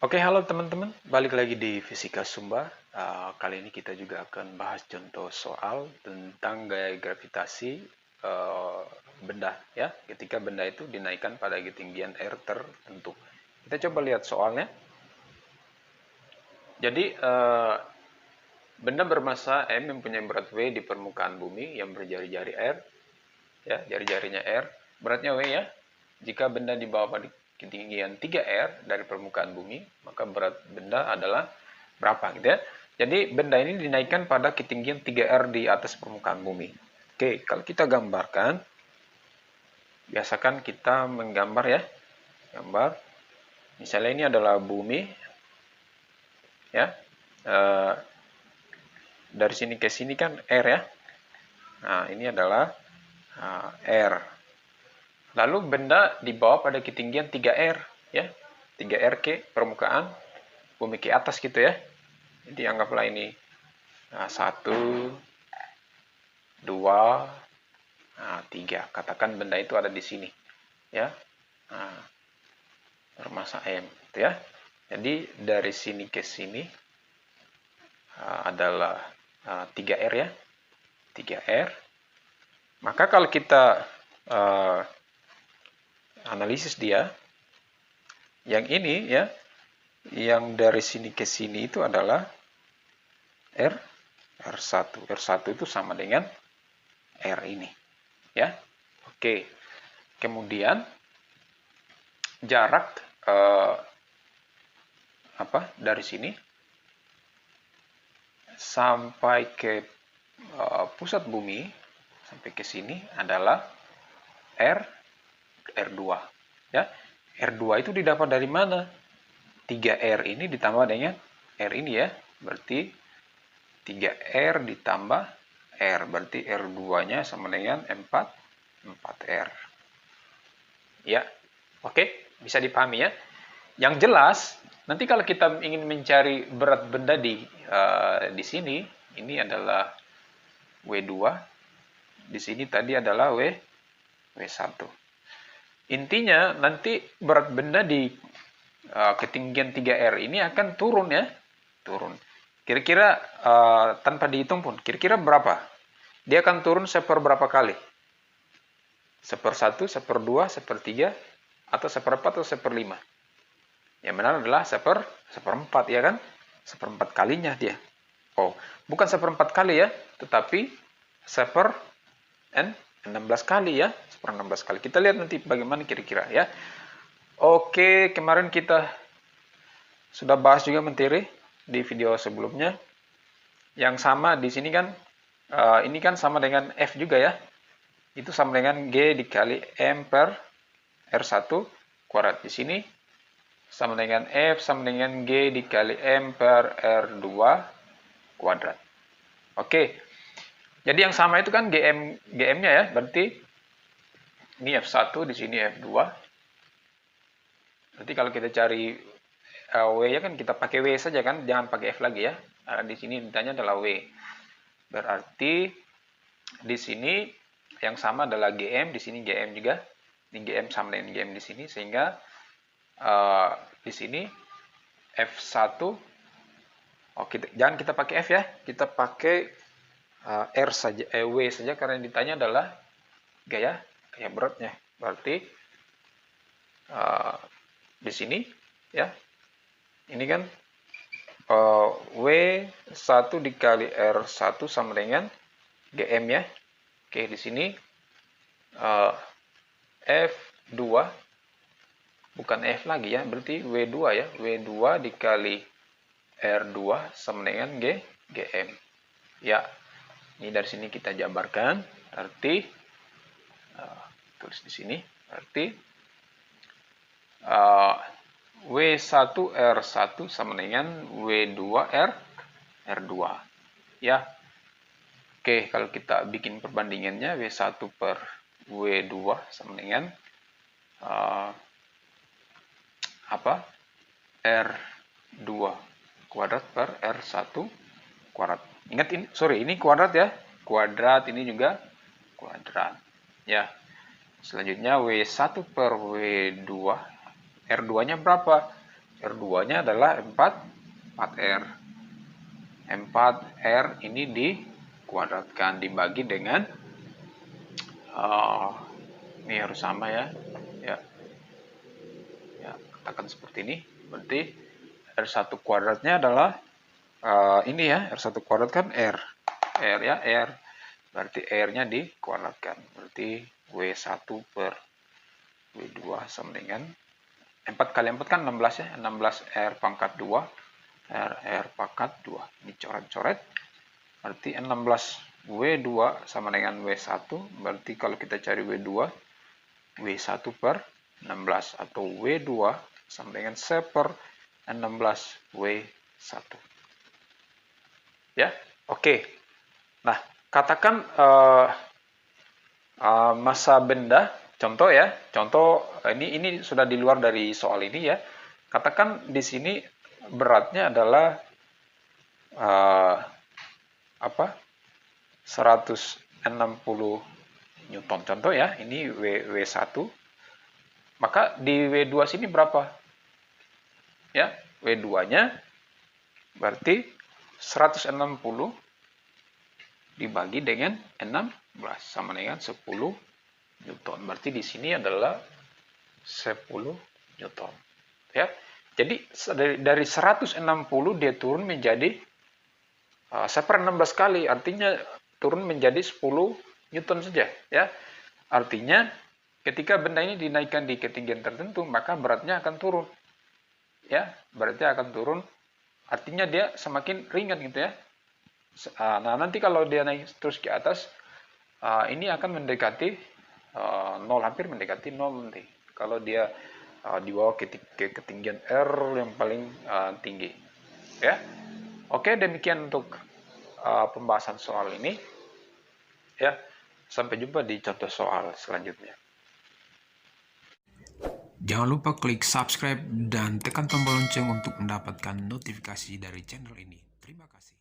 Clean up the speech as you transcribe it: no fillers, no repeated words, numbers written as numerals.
Oke, halo teman-teman. Balik lagi di Fisika Sumba. Kali ini kita juga akan bahas contoh soal tentang gaya gravitasi eh, benda, ya. Ketika benda itu dinaikkan pada ketinggian R tertentu. Kita coba lihat soalnya. Jadi, benda bermassa M mempunyai berat V di permukaan bumi yang berjari-jari R, ya, jari-jarinya R. Beratnya V, ya. Jika benda dibawa pada ketinggian 3R dari permukaan bumi, maka berat benda adalah berapa gitu ya. Jadi benda ini dinaikkan pada ketinggian 3R di atas permukaan bumi. Oke, kalau kita gambarkan, biasakan kita menggambar ya. Gambar. Misalnya ini adalah bumi ya. Eh, dari sini ke sini kan R ya. Nah, ini adalah R. Lalu benda dibawa pada ketinggian 3R ya. 3R ke permukaan bumi ke atas gitu ya. Jadi anggaplah ini 1, 2, 3. Katakan benda itu ada di sini ya. Nah, bermassa M gitu ya. Jadi dari sini ke sini adalah 3R ya. 3R. Maka kalau kita analisis dia, yang ini ya, yang dari sini ke sini itu adalah R1. R1 itu sama dengan R ini. Ya. Oke. Kemudian jarak dari sini sampai ke pusat bumi sampai ke sini adalah R2 ya. R2 itu didapat dari mana? 3R ini ditambah dengan R ini ya. Berarti 3R ditambah R. Berarti R2-nya sama dengan 4R. Ya. Oke, bisa dipahami ya. Yang jelas, nanti kalau kita ingin mencari berat benda di sini, ini adalah W2. Di sini tadi adalah W1. Intinya nanti berat benda di ketinggian 3R ini akan turun ya. Turun. Kira-kira tanpa dihitung pun, kira-kira berapa? Dia akan turun seperberapa kali? 1/1, 1/2, 1/3, atau 1/4 atau 1/5? Yang benar adalah 1/4 ya kan? 1/4 kalinya dia. Oh, bukan 1/4 kali ya, tetapi 1/16 kali ya. 1/16 kali. Kita lihat nanti bagaimana kira-kira ya. Oke, kemarin kita sudah bahas juga materi di video sebelumnya. Yang sama di sini kan, ini kan sama dengan F juga ya. Itu sama dengan G dikali M per R1 kuadrat. Di sini sama dengan F sama dengan G dikali M per R2 kuadrat. Oke. Jadi yang sama itu kan GM-nya ya. Berarti ini F1, di sini F2. Nanti kalau kita cari W-nya kan kita pakai W saja kan, jangan pakai F lagi ya. Karena di sini ditanya adalah W. Berarti di sini yang sama adalah GM, di sini GM juga. Ini GM sama dengan GM di sini, sehingga di sini F1, jangan kita pakai F ya, kita pakai R saja, W saja, karena yang ditanya adalah gaya beratnya. Berarti di sini ya, ini kan W1 dikali R1 sama dengan GM ya. Oke, di sini F2 bukan F lagi ya, berarti W2 ya. W2 dikali R2 sama dengan GM. Ya, ini dari sini kita jabarkan. Berarti tulis di sini. Berarti W1R1 sama dengan W2R2. Ya. Oke, kalau kita bikin perbandingannya, W1 per W2 sama dengan R2 kuadrat per R1 kuadrat. Ingat ini, ini kuadrat ya. Kuadrat, ini juga kuadrat. Ya. Selanjutnya W1 per W2. R2-nya berapa? R2-nya adalah 4R. 4R ini dikuadratkan, dibagi dengan ini harus sama ya. Ya, katakan seperti ini. Berarti R1 kuadratnya adalah ini ya, R1 kuadrat kan R. R ya, R. Berarti R-nya dikuadratkan. Berarti W1 per W2 sama dengan 4 kali 4 kan 16 ya. 16 R pangkat 2. R pangkat 2. Ini coret-coret. Berarti 16 W2 sama dengan W1. Berarti kalau kita cari W2, W1 per 16. Atau W2 sama dengan 1 per 16 W1. Ya, oke. Nah, katakan massa benda, contoh ya, contoh ini sudah di luar dari soal ini ya. Katakan di sini beratnya adalah 160 Newton contoh ya, ini W1. Maka di W2 sini berapa? Ya, W2-nya berarti 160 dibagi dengan 16 sama dengan 10 Newton. Berarti di sini adalah 10 Newton. Ya. Jadi dari 160 dia turun menjadi 1/16 kali, artinya turun menjadi 10 Newton saja, ya. Artinya ketika benda ini dinaikkan di ketinggian tertentu, maka beratnya akan turun. Ya, beratnya akan turun. Artinya dia semakin ringan gitu ya. Nah, nanti kalau dia naik terus ke atas, ini akan mendekati 0, hampir mendekati 0 nanti. Kalau dia dibawa ke ketinggian R yang paling tinggi. Ya. Oke, demikian untuk pembahasan soal ini. Ya, sampai jumpa di contoh soal selanjutnya. Jangan lupa klik subscribe dan tekan tombol lonceng untuk mendapatkan notifikasi dari channel ini. Terima kasih.